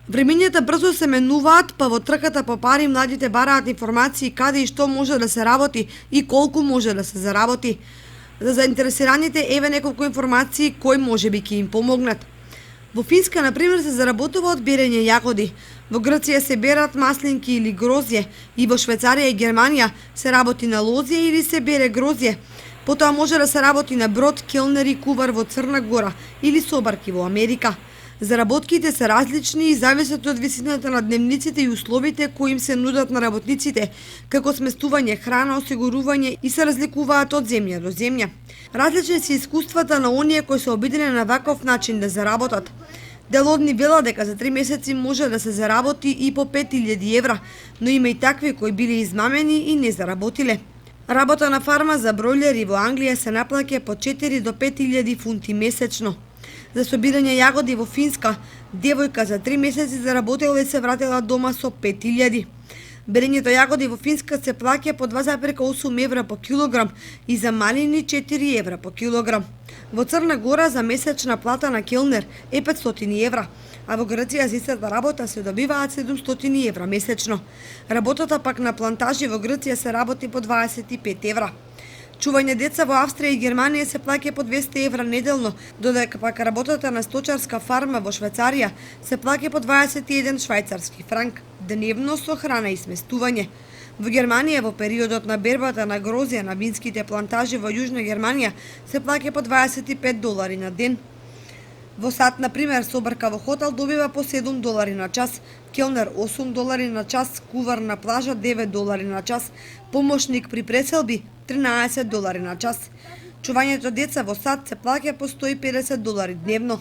Времењата брзо се менуваат, па во трката по пари младите бараат информации каде и што може да се работи и колку може да се заработи. За заинтересираните еве неколку информации кои можеби ќе им помогнат. Во Финска, например, се заработува од берење јагоди. Во Грција се берат маслинки или грозје и во Швајцарија и Германија се работи на лозје или се бере грозје. Потоа може да се работи на брод, келнер и кувар во Црна Гора или собарки во Америка. Заработките се различни и зависат од висината на дневниците и условите кои им се нудат на работниците, како сместување, храна, осигурување и се разликуваат од земја до земја. Различни се искуствата на оние кои се обидени на ваков начин да заработат. Дел од нив вела дека за 3 месеци може да се заработи и по 5000 евра, но има и такви кои биле измамени и не заработиле. Работа на фарма за бројлери во Англија се наплаќа по 4 до 5000 фунти месечно. За собирање јагоди во Финска, девојка за 3 месеци заработила и се вратила дома со 5000. Берењето јагоди во Финска се плаќа по 2,8 евра по килограм и за малини 4 евра по килограм. Во Црна Гора за месечна плата на келнер е 500 евра, а во Грција за истата работа се добиваат 700 евра месечно. Работата пак на плантажи во Грција се работи по 25 евра. Чување деца во Австрија и Германија се плаќа по 200 евра неделно, додека пак работата на сточарска фарма во Швајцарија се плаќа по 21 швајцарски франк дневно со храна и сместување. Во Германија во периодот на бербата на грозје на винските плантажи во Јужна Германија се плаќа по $25 на ден. Во САД, например, собарка во хотел добива по $7 на час, келнер $8 на час, кувар на плажа $9 на час, помошник при преселби $13 на час. Чувањето деца во САД се плаќа по $150 дневно.